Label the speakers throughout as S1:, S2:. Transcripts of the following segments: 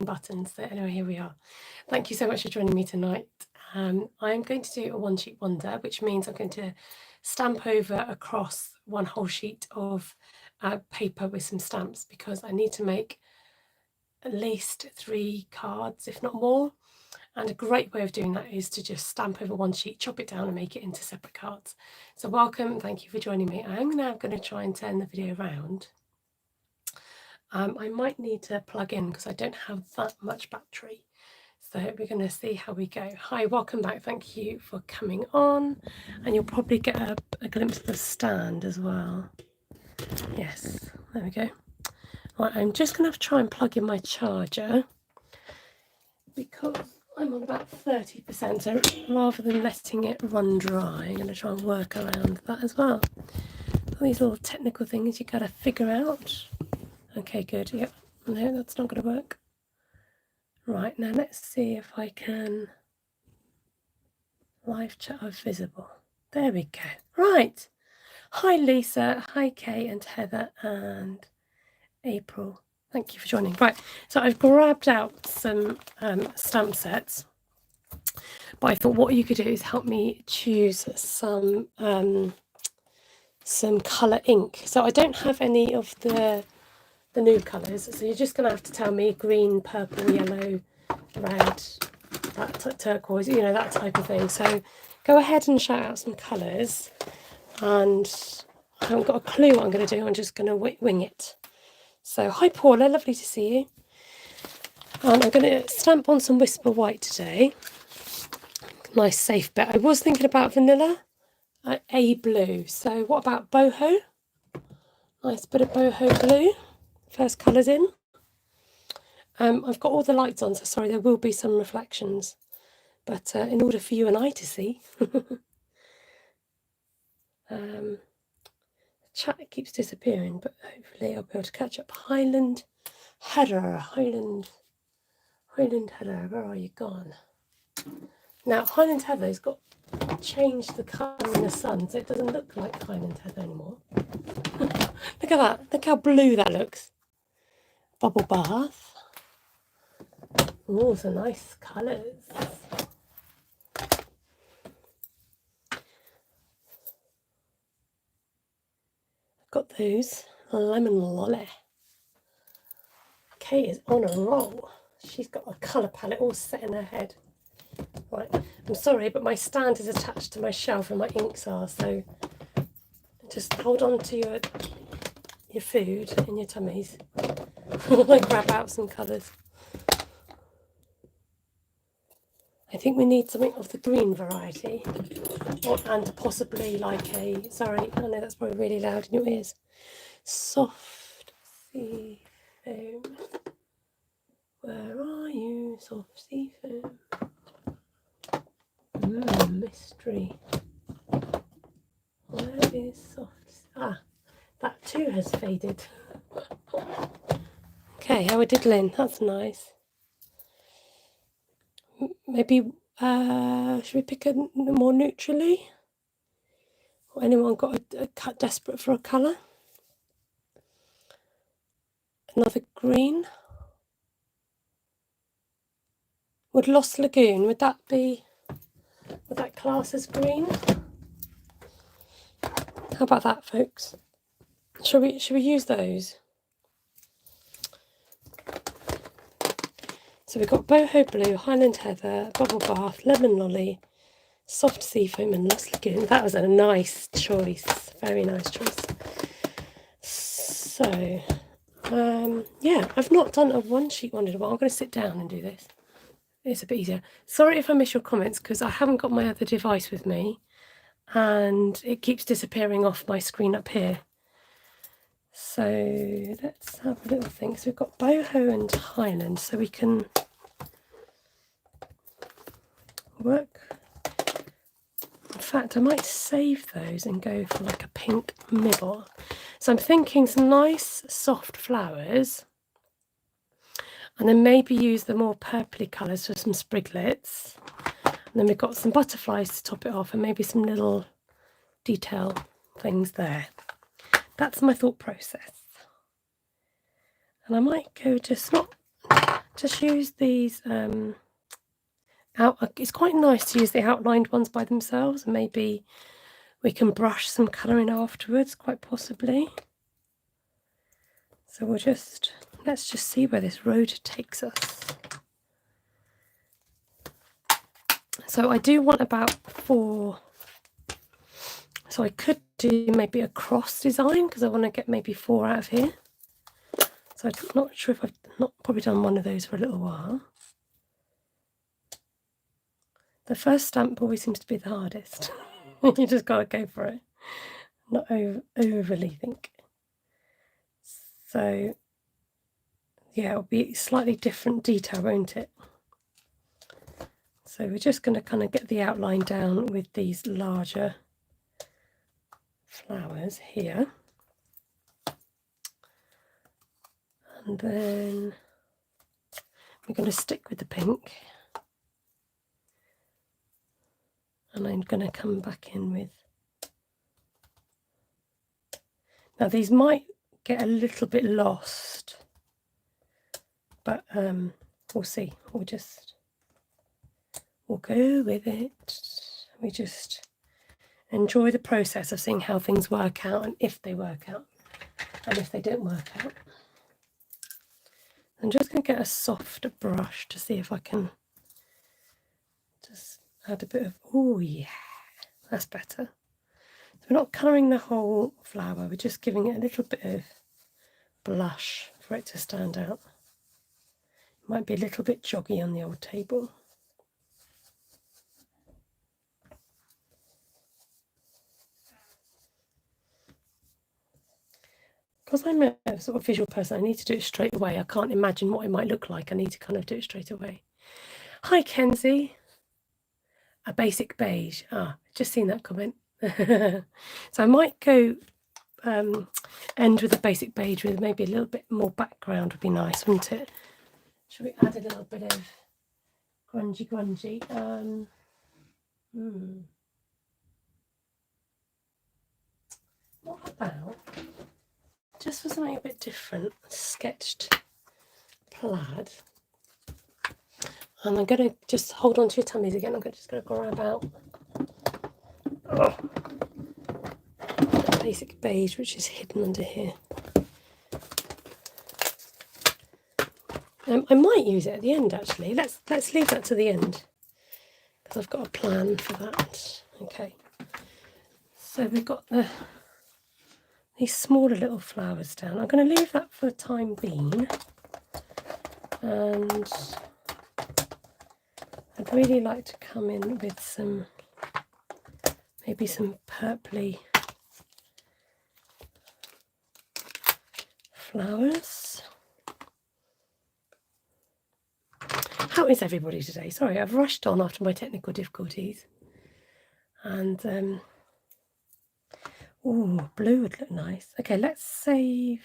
S1: buttons. So anyway, here we are. Thank you so much for joining me tonight. I am going to do a one sheet wonder, which means I'm going to stamp over across one whole sheet of paper with some stamps, because I need to make at least 3 cards, if not more. And a great way of doing that is to just stamp over one sheet, chop it down and make it into separate cards. So welcome and thank you for joining me. I am now going to try and turn the video around. I might need to plug in because I don't have that much battery. So we're going to see how we go. Hi, welcome back. Thank you for coming on. And you'll probably get a glimpse of the stand as well. Yes, there we go. Right, I'm just going to try and plug in my charger because I'm on about 30%. So rather than letting it run dry, I'm going to try and work around that as well. All these little technical things you got to figure out. Okay, good. Yep. No, that's not going to work. Right, now let's see if I can live chat of visible. There we go. Right. Hi, Lisa. Hi, Kay and Heather and April. Thank you for joining. Right, so I've grabbed out some stamp sets, but I thought what you could do is help me choose some colour ink. So I don't have any of the new colours, so you're just going to have to tell me green, purple, yellow, red, that turquoise, you know, that type of thing. So go ahead and shout out some colours, and I haven't got a clue what I'm going to do. I'm just going to wing it. So hi Paula, lovely to see you. I'm going to stamp on some Whisper White today. Nice safe bet. I was thinking about vanilla, a blue. So what about boho? Nice bit of boho blue. First colours in. I've got all the lights on, so sorry, there will be some reflections. But in order for you and I to see, the chat keeps disappearing, but hopefully I'll be able to catch up. Highland Heather, where are you gone? Now, Highland Heather's got changed the colour in the sun, so it doesn't look like Highland Heather anymore. Look at that, look how blue that looks. Bubble bath. Oh, some nice colours. I've got those. Lemon lolly. Kate is on a roll. She's got a colour palette all set in her head. Right, I'm sorry, but my stand is attached to my shelf and my inks are, so just hold on to your food in your tummies while I grab out some colours. I think we need something of the green variety, and possibly like a, sorry, I know that's probably really loud in your ears, soft sea foam. Where are you, soft sea foam? Mystery. Where is soft? Ah, that too has faded. Okay, how we're diddling. That's nice. Maybe should we pick a more neutrally? Or anyone got a cut desperate for a colour? Another green. Would Lost Lagoon, would that class as green? How about that, folks? Should we use those? So we've got boho blue, Highland Heather, bubble bath, lemon lolly, soft sea foam and Lost Lagoon. That was a nice choice, very nice choice. So yeah, I've not done a one sheet wonder, but I'm going to sit down and do this. It's a bit easier. Sorry if I miss your comments because I haven't got my other device with me and it keeps disappearing off my screen up here. So let's have a little think. So we've got boho and Highland, so we can work. In fact, I might save those and go for like a pink middle. So I'm thinking some nice soft flowers, and then maybe use the more purpley colours for some spriglets. And then we've got some butterflies to top it off, and maybe some little detail things there. That's my thought process. And I might go just not just use these it's quite nice to use the outlined ones by themselves, and maybe we can brush some colour in afterwards, quite possibly. So let's just see where this road takes us. So I do want about 4. So I could do maybe a cross design because I want to get maybe 4 out of here. So I'm not sure if I've not probably done one of those for a little while. The first stamp always seems to be the hardest. You just got to go for it, not overly think. So yeah, it'll be slightly different detail, won't it? So we're just going to kind of get the outline down with these larger flowers here. And then we're going to stick with the pink. And I'm going to come back in with... Now these might get a little bit lost, but we'll see. We'll go with it. We just enjoy the process of seeing how things work out, and if they work out, and if they don't work out. I'm just going to get a softer brush to see if I can just add a bit of... Oh yeah, that's better. So we're not colouring the whole flower, we're just giving it a little bit of blush for it to stand out. It might be a little bit joggy on the old table. Because I'm a sort of visual person, I need to do it straight away. I can't imagine what it might look like. I need to kind of do it straight away. Hi, Kenzie. A basic beige. Just seen that comment. So I might go end with a basic beige with maybe a little bit more background would be nice, wouldn't it? Should we add a little bit of grungy? What about just for something a bit different, sketched plaid? And I'm going to just hold on to your tummies again. I'm just going to grab out the basic beige, which is hidden under here. I might use it at the end, actually. Let's leave that to the end, because I've got a plan for that. Okay. So we've got these smaller little flowers down. I'm going to leave that for the time being. And I'd really like to come in with maybe some purpley flowers. How is everybody today? Sorry, I've rushed on after my technical difficulties. And, blue would look nice. Okay, let's save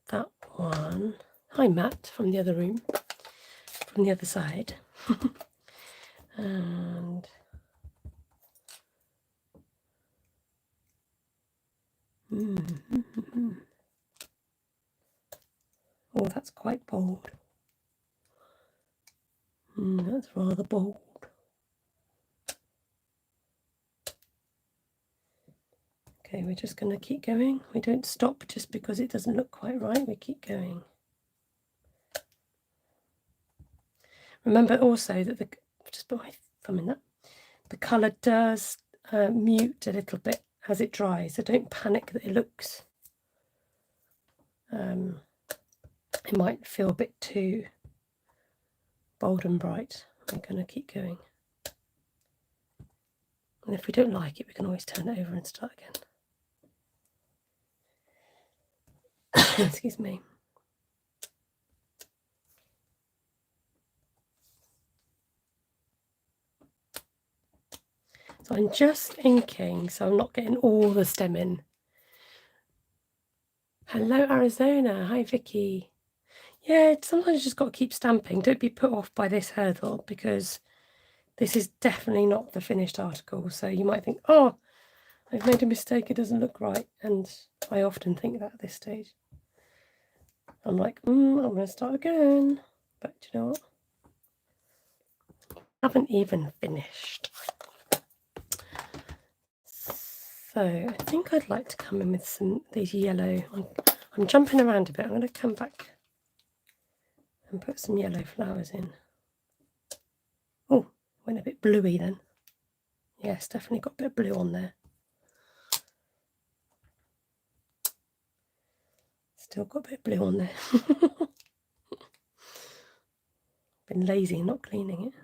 S1: that one. Hi, Matt, from the other room. From the other side. And oh, that's quite bold. That's rather bold. Okay, we're just going to keep going. We don't stop just because it doesn't look quite right. We keep going. Remember also that just put my thumb in that, the colour does mute a little bit as it dries, so don't panic that it looks, it might feel a bit too bold and bright. We're going to keep going. And if we don't like it, we can always turn it over and start again. Excuse me. So I'm just inking, so I'm not getting all the stem in. Hello, Arizona. Hi, Vicky. Yeah, sometimes you just got to keep stamping. Don't be put off by this hurdle, because this is definitely not the finished article. So you might think, oh, I've made a mistake, it doesn't look right. And I often think that at this stage. I'm like, I'm going to start again. But you know what? I haven't even finished. So I think I'd like to come in with these yellow. I'm jumping around a bit. I'm going to come back and put some yellow flowers in. Oh, went a bit bluey then. Yes, definitely got a bit of blue on there. Still got a bit of blue on there. Been lazy not cleaning it.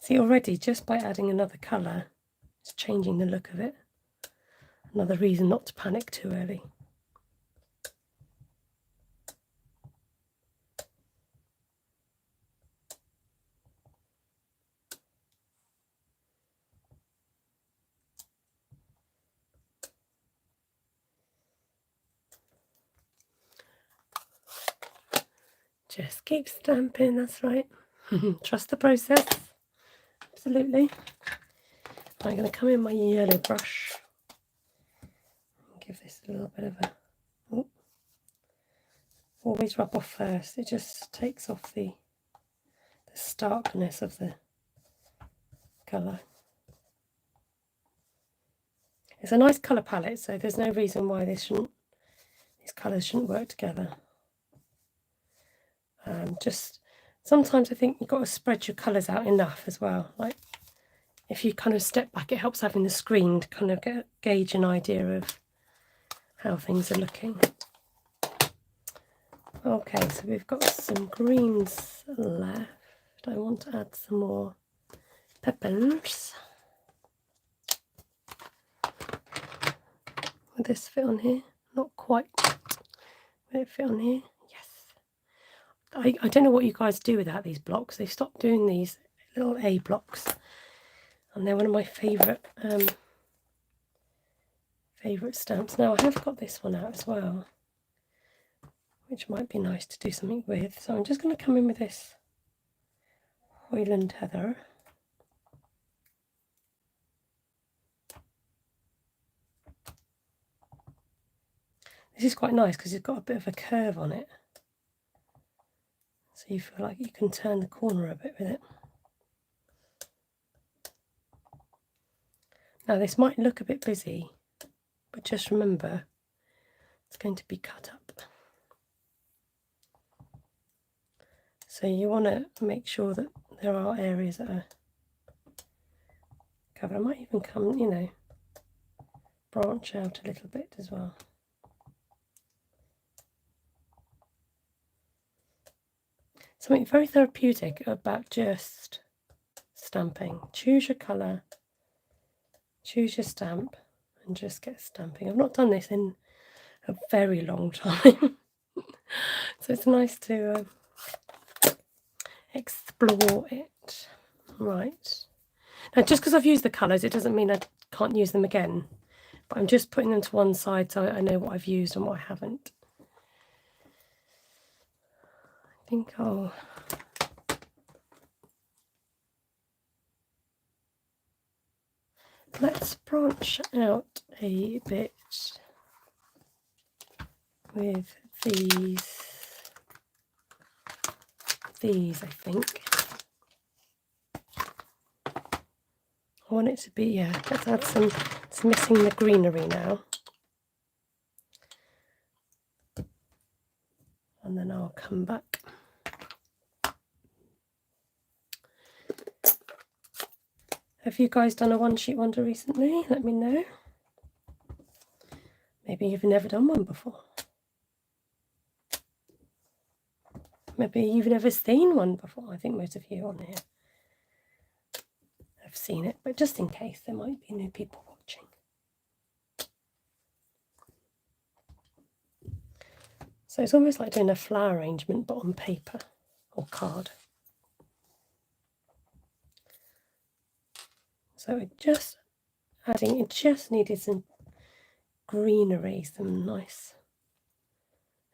S1: See, already just by adding another colour, it's changing the look of it. Another reason not to panic too early. Just keep stamping, that's right. Trust the process. Absolutely. I'm going to come in my yellow brush and give this a little bit of a... Oh, always rub off first. It just takes off the starkness of the colour. It's a nice colour palette, so there's no reason why these colours shouldn't work together. Just sometimes I think you've got to spread your colours out enough as well. Like if you kind of step back, it helps having the screen to kind of gauge an idea of how things are looking. Okay, so we've got some greens left. I want to add some more peppers. Will this fit on here? Not quite. Will it fit on here? Yes. I don't know what you guys do without these blocks. They've stopped doing these little A blocks, and they're one of my favourite stamps. Now I have got this one out as well, which might be nice to do something with. So I'm just going to come in with this Hoyland Heather. This is quite nice because it's got a bit of a curve on it. So you feel like you can turn the corner a bit with it. Now this might look a bit busy, but just remember it's going to be cut up. So you want to make sure that there are areas that are covered. I might even come, you know, branch out a little bit as well. Something very therapeutic about just stamping. Choose your colour, choose your stamp, and just get stamping. I've not done this in a very long time, so it's nice to explore it. Right. Now, just because I've used the colours, it doesn't mean I can't use them again, but I'm just putting them to one side so I know what I've used and what I haven't. I think let's branch out a bit with these I think. I want it to be, yeah, let's add some, it's missing the greenery now. And then I'll come back. Have you guys done a one-sheet wonder recently? Let me know. Maybe you've never done one before. Maybe you've never seen one before. I think most of you on here have seen it, but just in case, there might be new people watching. So it's almost like doing a flower arrangement, but on paper or card. So it just adding, it just needed some greenery, some nice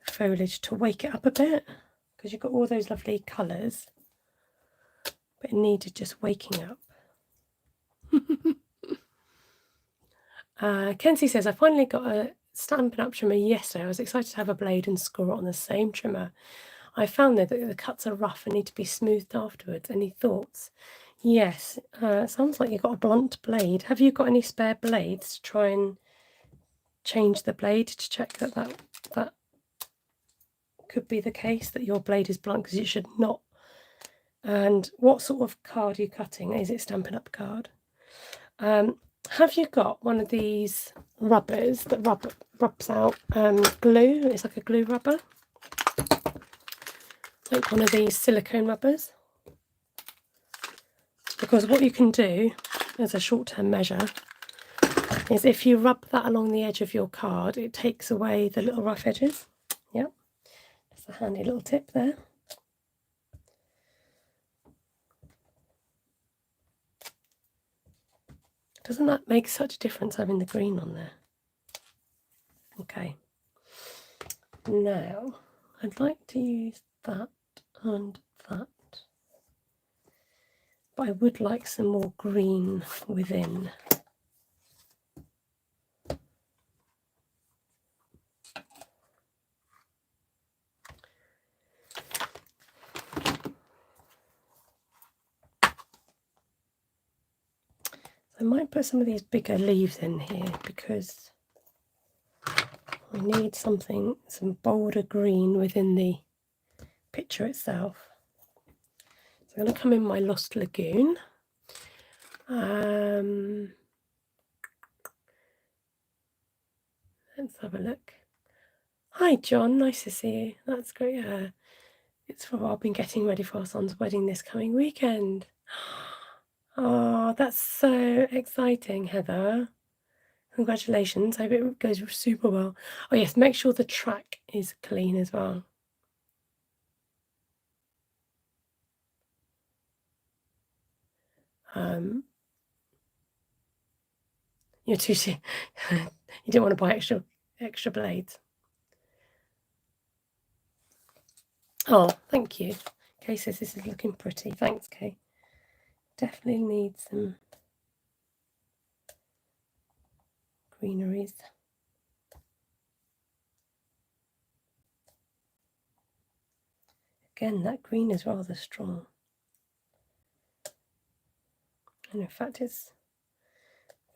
S1: foliage to wake it up a bit, because you've got all those lovely colours, but it needed just waking up. Kenzie says, I finally got Stampin' Up trimmer yesterday. I was excited to have a blade and score it on the same trimmer. I found though that the cuts are rough and need to be smoothed afterwards. Any thoughts? Yes, sounds like you've got a blunt blade. Have you got any spare blades to try and change the blade to check that could be the case, that your blade is blunt, because it should not. And what sort of card are you cutting? Is it Stampin' Up card? Have you got one of these rubbers that rubs out glue? It's like a glue rubber, like one of these silicone rubbers. Because what you can do as a short-term measure is if you rub that along the edge of your card, it takes away the little rough edges. Yep, just a handy little tip there. Doesn't that make such a difference having the green on there? Okay, now I'd like to use that and that, but I would like some more green within. I might put some of these bigger leaves in here because I need some bolder green within the picture itself. So I'm going to come in my Lost Lagoon. Let's have a look. Hi John, nice to see you. That's great. It's for I've been getting ready for our son's wedding this coming weekend. Oh, that's so exciting, Heather. Congratulations. I hope it goes super well. Oh yes, make sure the track is clean as well. You're too you didn't want to buy extra blades. Oh, thank you. Kay says this is looking pretty. Thanks, Kay. Definitely need some greeneries. Again, that green is rather strong. And in fact, it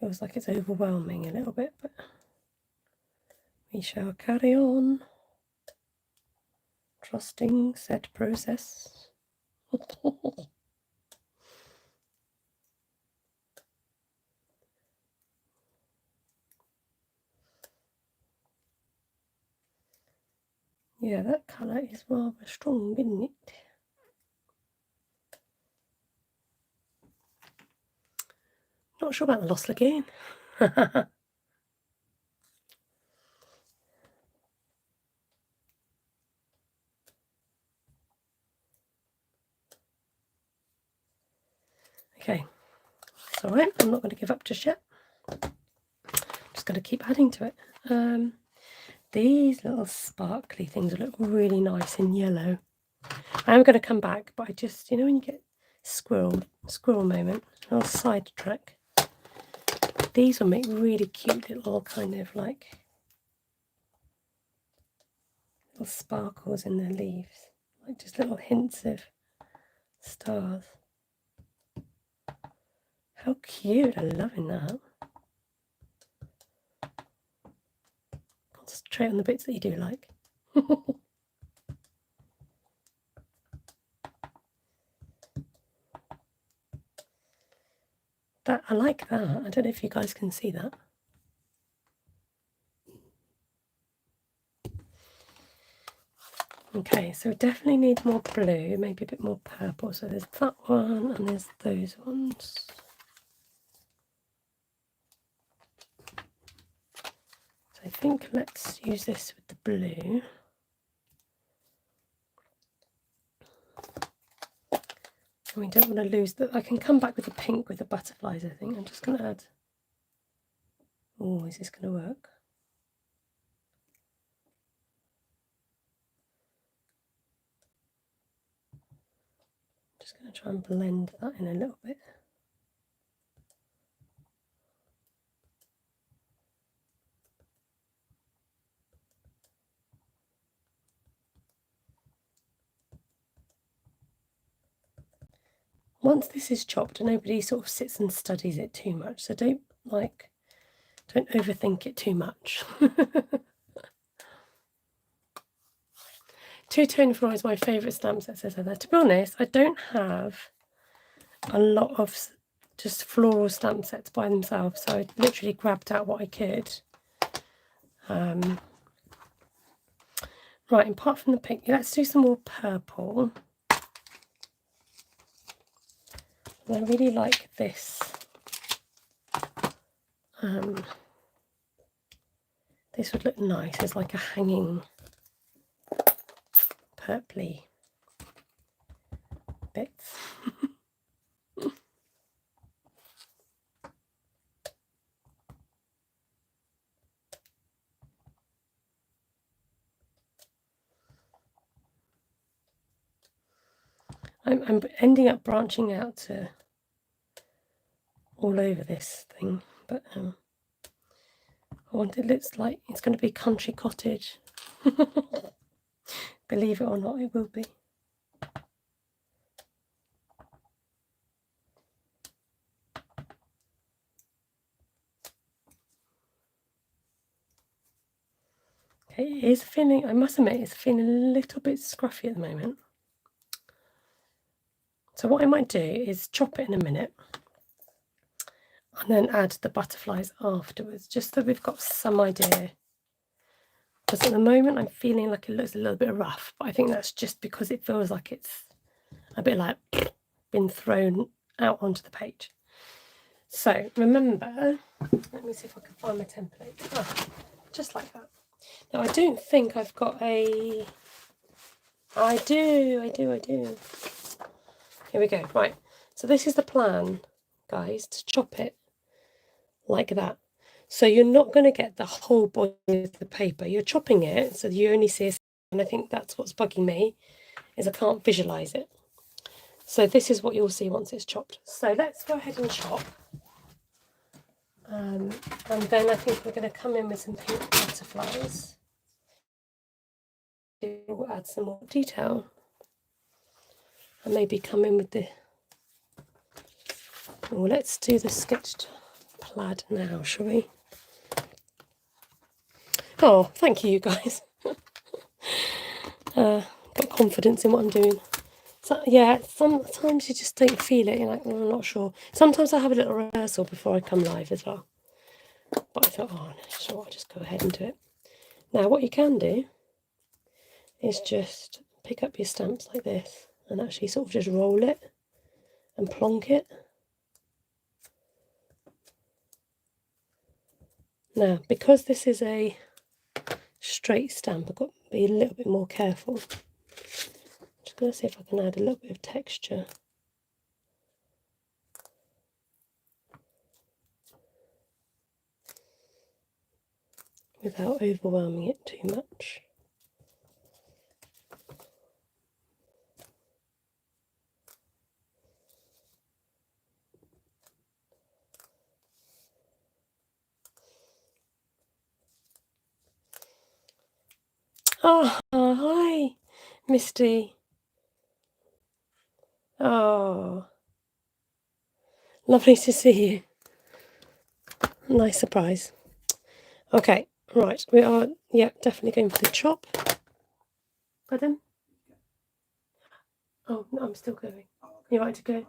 S1: feels like it's overwhelming a little bit, but we shall carry on, trusting said process. Yeah, that colour is rather strong, isn't it? Not sure about the Lost Lagoon. Okay, it's alright, I'm not going to give up just yet. Just going to keep adding to it. These little sparkly things look really nice in yellow. I am going to come back, but I just, you know, when you get squirrel moment, a little sidetrack. These will make really cute little kind of like little sparkles in the leaves, like just little hints of stars. How cute, I'm loving that. Concentrate on the bits that you do like. I like that. I don't know if you guys can see that. Okay, so we definitely need more blue, maybe a bit more purple. So there's that one and there's those ones. So I think let's use this with the blue. And we don't want to lose that. I can come back with the pink with the butterflies, I think. I'm just going to add. Oh, is this going to work? Just going to try and blend that in a little bit. once this is chopped, nobody sort of sits and studies it too much. So don't overthink it too much. Two-tone floral is my favourite stamp set, says Heather. To be honest, I don't have a lot of just floral stamp sets by themselves, so I literally grabbed out what I could. Right, apart from the pink, let's do some more purple. I really like this. This would look nice as like a hanging purpley bits. I'm ending up branching out to all over this thing, but I want it looks like it's going to be country cottage. Believe it or not, it will be. Okay, it is feeling, I must admit, it's feeling a little bit scruffy at the moment. So what I might do is chop it in a minute and then add the butterflies afterwards, just so we've got some idea. Because at the moment I'm feeling like it looks a little bit rough, but I think that's just because it feels like it's a bit like been thrown out onto the page. So remember, let me see if I can find my template. Oh, just like that. Now I don't think I've got a... I do. Here we go. Right, so this is the plan, guys, to chop it like that. So you're not going to get the whole body of the paper. You're chopping it so you only see a... And I think that's what's bugging me, is I can't visualize it. So this is what you'll see once it's chopped. So let's go ahead and chop. And then I think we're going to come in with some pink butterflies. We'll add some more detail. And maybe come in with the... Well, let's do the sketched plaid now, shall we? Oh, thank you guys. Got confidence in what I'm doing. So, yeah, sometimes you just don't feel it. You're like, I'm not sure. Sometimes I have a little rehearsal before I come live as well. But I thought, oh, no, sure, I'll just go ahead and do it. Now, what you can do is just pick up your stamps like this and actually sort of just roll it and plonk it. Now, because this is a straight stamp, I've got to be a little bit more careful. Just going to see if I can add a little bit of texture. Without overwhelming it too much. Oh, hi, Misty. Oh, lovely to see you. Nice surprise. Okay, right, we are, yeah, definitely going for the chop. Pardon? Oh, no, I'm still going. You right to go?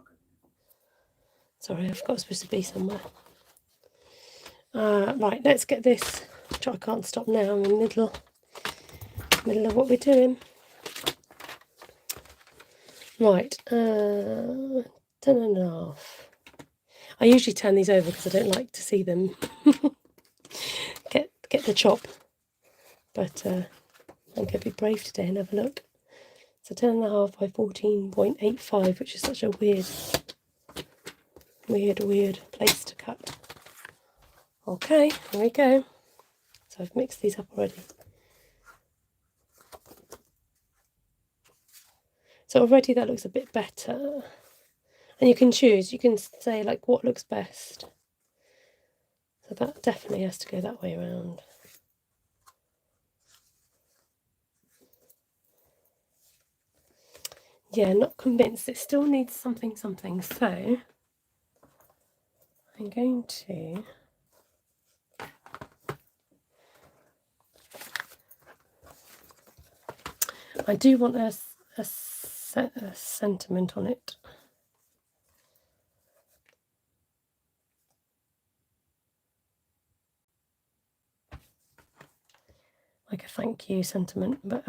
S1: Sorry, I forgot I was supposed to be somewhere. Right, let's get this, which I can't stop now. I'm in the middle of what we're doing. Right, 10.5. I usually turn these over because I don't like to see them get the chop. But I'm going to be brave today and have a look. So 10.5 by 14.85, which is such a weird place to cut. Okay, here we go. So I've mixed these up already. So already that looks a bit better. And you can choose, you can say like what looks best. So that definitely has to go that way around. yeah, not convinced. It still needs something. So I'm going to I do want a sentiment on it. Like a thank you sentiment, but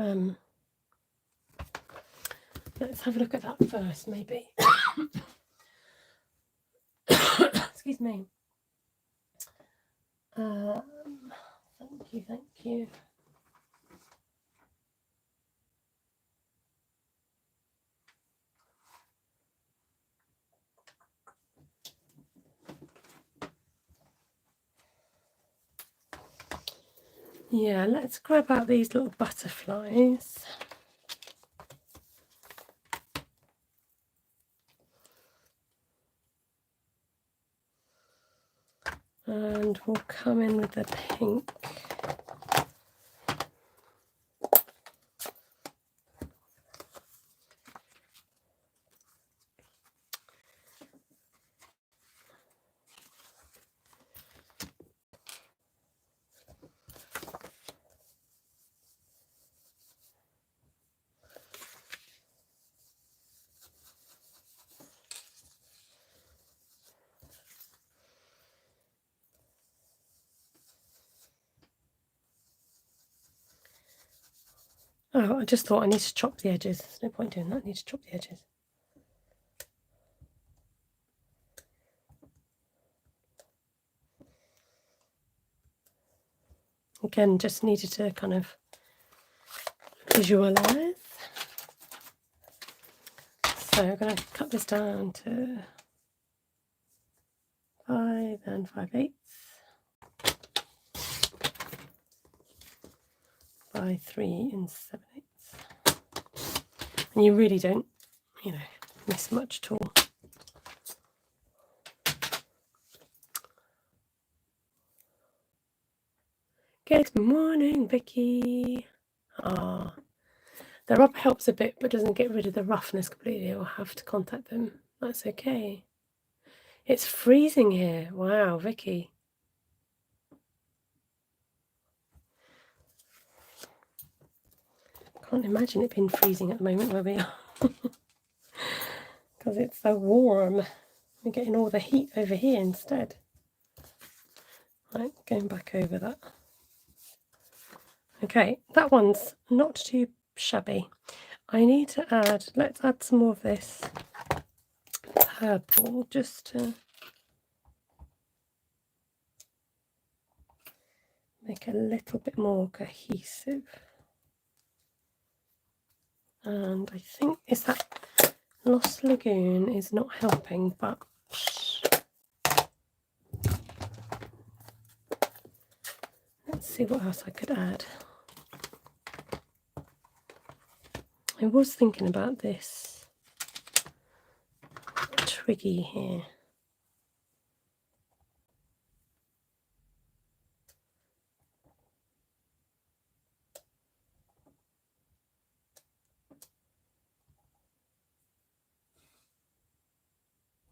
S1: let's have a look at that first, maybe. Excuse me. Thank you. Yeah, let's grab out these little butterflies. And we'll come in with the pink. Oh, I just thought I need to chop the edges. There's no point doing that. I need to chop the edges. Again, just needed to kind of visualize. So I'm going to cut this down to 5 and 5/8 by 3 and 7/8. And you really don't, miss much at all. Good morning, Vicky. Ah, the rub helps a bit, but doesn't get rid of the roughness completely. I'll have to contact them. That's okay. It's freezing here. Wow, Vicky. Can't imagine it being freezing at the moment where we are. Because it's so warm. We're getting all the heat over here instead. Right, going back over that. Okay, that one's not too shabby. I need to add, let's add some more of this purple just to make it a little bit more cohesive. And I think is that Lost Lagoon is not helping, but let's see what else I could add. I was thinking about this twiggy here.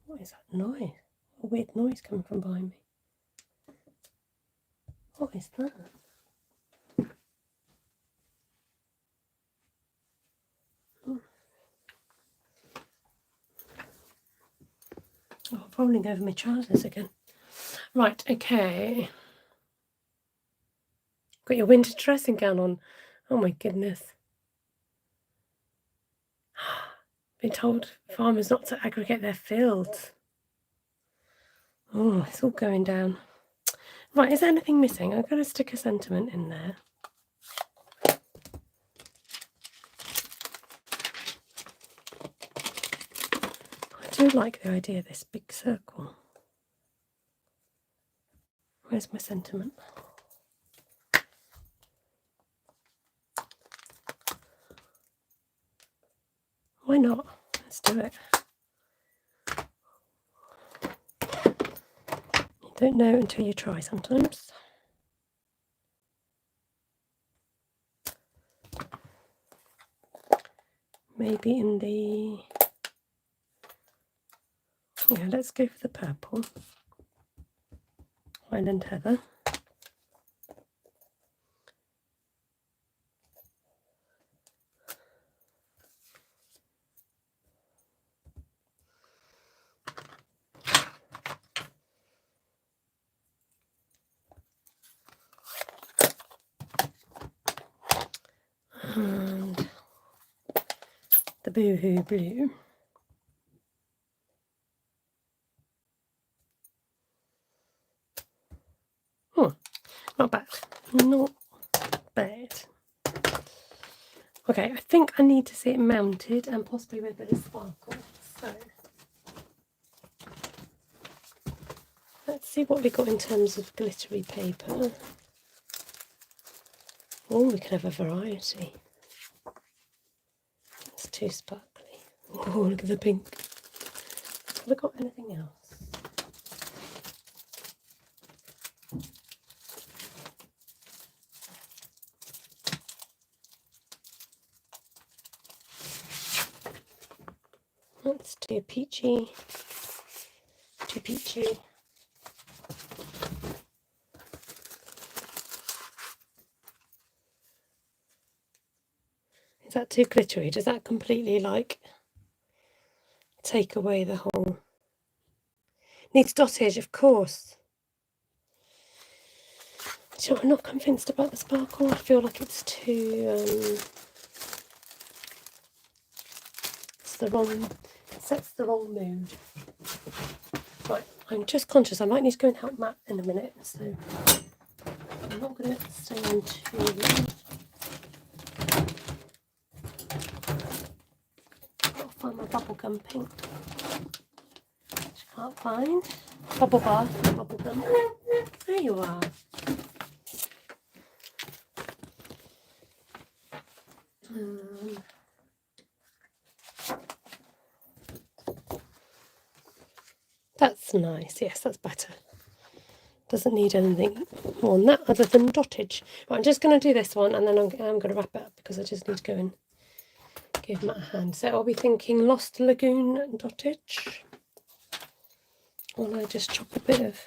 S1: What is that noise? A weird noise coming from behind me. What is that? Oh, falling over my trousers again. Right, okay. Got your winter dressing gown on. Oh my goodness. Been told farmers not to aggregate their fields. Oh, it's all going down. Right, is there anything missing? I'm going to stick a sentiment in there. I do like the idea of this big circle. Where's my sentiment? Why not? Let's do it. You don't know until you try sometimes. maybe in the, yeah, let's go for the purple. Highland Heather. And the Boohoo Blue. Oh, not bad. Not bad. Okay, I think I need to see it mounted and possibly with a bit of sparkle. So let's see what we got in terms of glittery paper. Oh, we can have a variety. It's too sparkly. Oh, look at the pink. Have I got anything else? That's too peachy. Too peachy. Is that too glittery? Does that completely like take away the whole? Needs dottage, of course. So I'm not convinced about the sparkle. I feel like it's too it sets the wrong mood. Right, I'm just conscious I might need to go and help Matt in a minute, so I'm not going to stay on too long. I've got to find my bubblegum pink, which I can't find. Bubble bath, bubblegum. There you are. That's nice. Yes, that's better. Doesn't need anything more than that other than dottage. Right, I'm just going to do this one and then I'm going to wrap it up because I just need to go and give Matt a hand. So I'll be thinking Lost Lagoon dottage. Or I just chop a bit of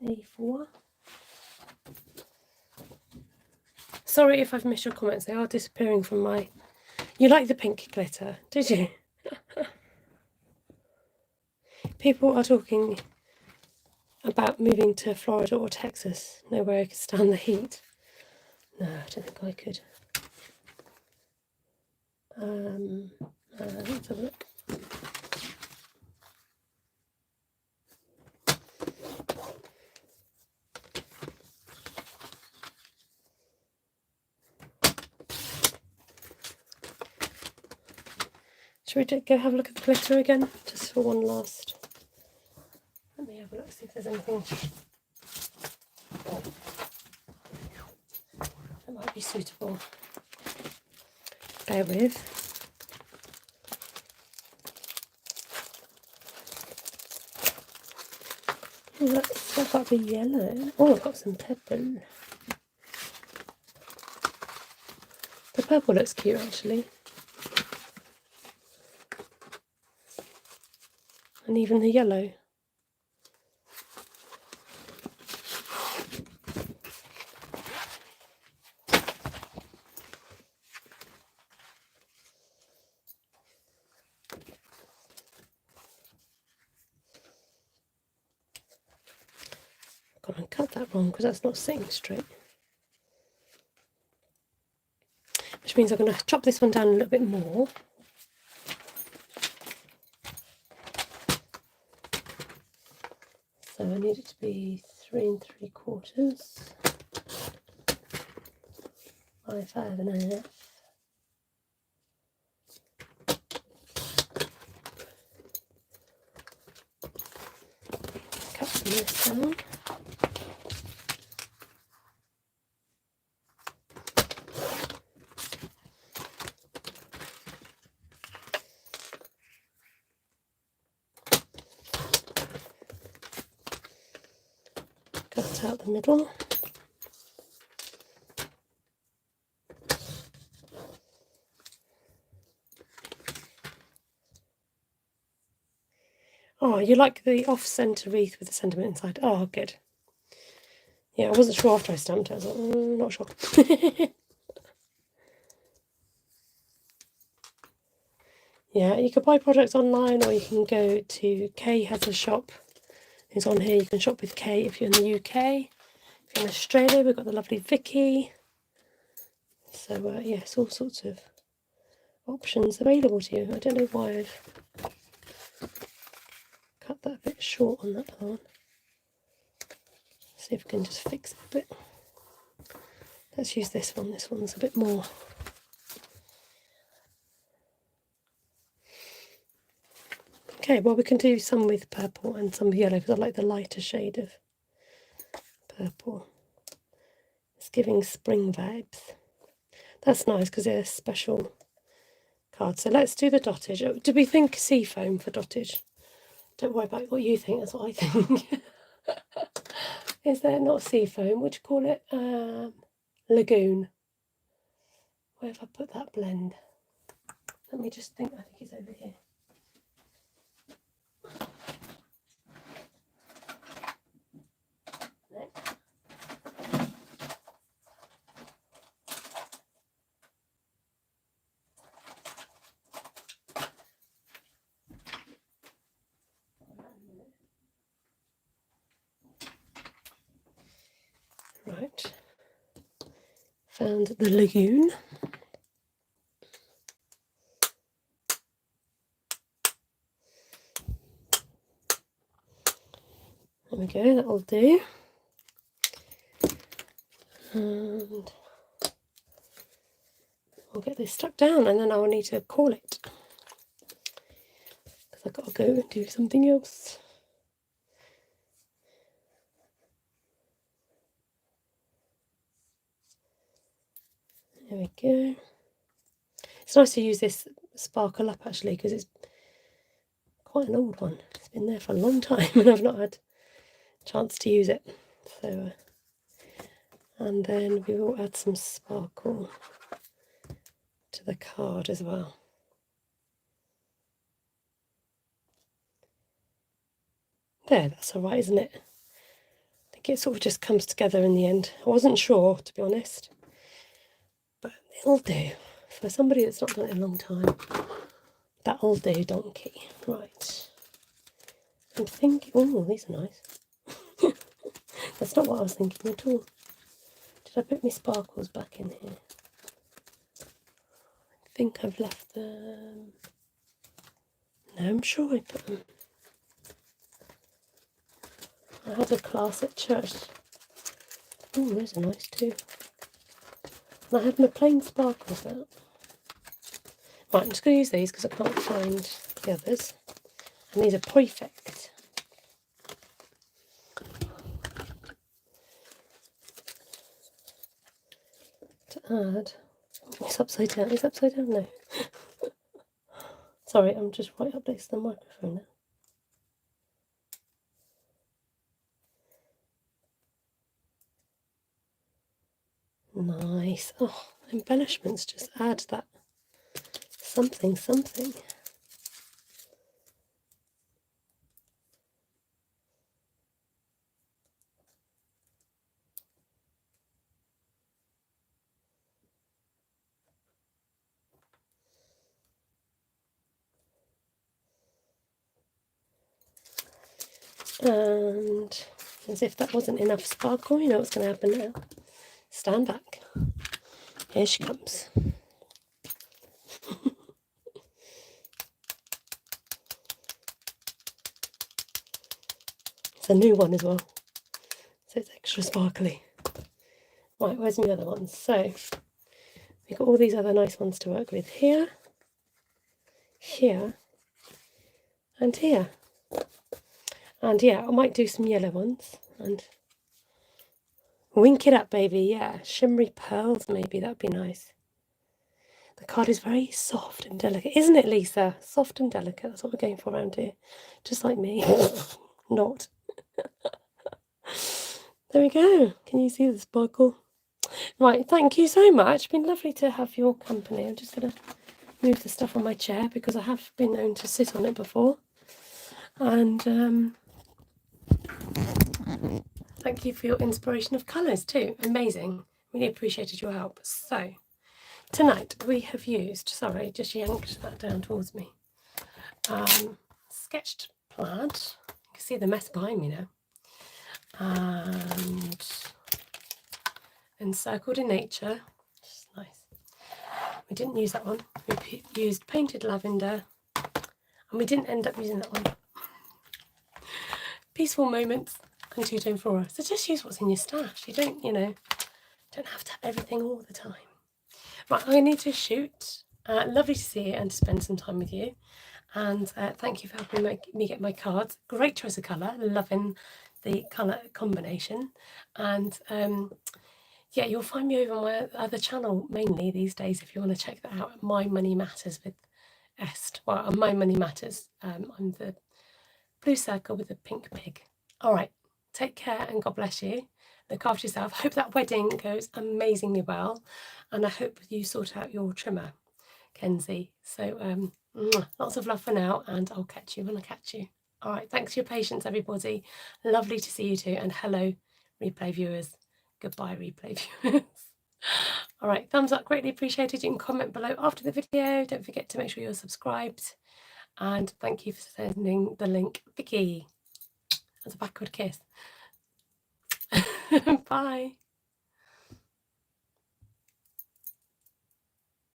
S1: A4. Sorry if I've missed your comments. They are disappearing from my... You like the pink glitter, did you? People are talking about moving to Florida or Texas. Nowhere I could stand the heat. No, I don't think I could. Let's have a look. Should we go have a look at the glitter again? Just for one last... Let me have a look, see if there's anything that might be suitable. Bear with. Oh, that's got to be yellow. Oh, I've got some purple. The purple looks cute actually. And even the yellow. Got to cut that wrong because that's not sitting straight. Which means I'm going to chop this one down a little bit more. So I need it to be 3 3/4 by 5 1/2. Cut some of this down. Cut out the middle. Oh, you like the off-centre wreath with the sentiment inside? Oh, good. Yeah, I wasn't sure after I stamped it. I was like, not sure. Yeah, you could buy products online, or you can go to Kay has a shop. Who's on here? You can shop with Kay if you're in the UK. If you're in Australia, we've got the lovely Vicky. So yes, all sorts of options available to you. I don't know why I've cut that a bit short on that one. See if we can just fix it a bit. Let's use this one. This one's a bit more. Okay, well, we can do some with purple and some with yellow because I like the lighter shade of purple. It's giving spring vibes. That's nice because they're special cards. So let's do the dottage. Do we think sea foam for dottage? Don't worry about what you think, that's what I think. Is there not sea foam? Would you call it lagoon? Where have I put that blend? Let me just think. I think it's over here. Right. Found the lagoon. There we go, that'll do. And I'll get this stuck down and then I'll need to call it. Because I've got to go and do something else. There we go. It's nice to use this Sparkle Up actually because it's quite an old one. It's been there for a long time and I've not had a chance to use it. So, and then we will add some sparkle to the card as well. There, that's all right, isn't it? I think it sort of just comes together in the end. I wasn't sure, to be honest, but it'll do. For somebody that's not done it in a long time, that'll do, donkey. Right. I'm thinking, oh, these are nice. That's not what I was thinking at all. Did I put my sparkles back in here? I think I've left them. No, I'm sure I put them. I had a class at church. Oh, those are nice too. And I had my plain sparkles out. Right, I'm just going to use these because I can't find the others. And these are perfect. To add. Oh, it's upside down. Is it upside down? No. Sorry, I'm just right up next to the microphone now. Nice. Oh, embellishments just add that something. And as if that wasn't enough sparkle, you know what's going to happen now. Stand back. Here she comes. It's a new one as well, so it's extra sparkly. Right, where's my other ones? So we've got all these other nice ones to work with here, here, and here. And yeah, I might do some yellow ones and wink it up, baby. Yeah, shimmery pearls, maybe that'd be nice. The card is very soft and delicate, isn't it, Lisa? Soft and delicate. That's what we're going for around here, just like me. Not. There we go. Can you see the sparkle? Right, thank you so much. It's been lovely to have your company. I'm just going to move the stuff on my chair because I have been known to sit on it before. And thank you for your inspiration of colours too. Amazing. Really appreciated your help. So tonight we have used, sorry, just yanked that down towards me, sketched plaid. You can see the mess behind me now. And Encircled in Nature, which is nice. We didn't use that one. We used Painted Lavender, and we didn't end up using that one. Peaceful Moments and Two-Tone Flora. So just use what's in your stash. You don't, don't have to have everything all the time. Right, I need to shoot. Lovely to see you and to spend some time with you. And thank you for helping me get my cards. Great choice of colour. Loving the colour combination. And yeah, you'll find me over on my other channel mainly these days if you want to check that out. My Money Matters with Est. Well, on My Money Matters. I'm the blue circle with the pink pig. All right, take care and God bless you. Look after yourself. Hope that wedding goes amazingly well, and I hope you sort out your trimmer, Kenzie. So lots of love for now, and I'll catch you when I catch you. All right, thanks for your patience, everybody. Lovely to see you too, and hello, replay viewers. Goodbye, replay viewers. All right, thumbs up, greatly appreciated. You can comment below after the video. Don't forget to make sure you're subscribed. And thank you for sending the link, Vicky. That's a backward kiss. Bye.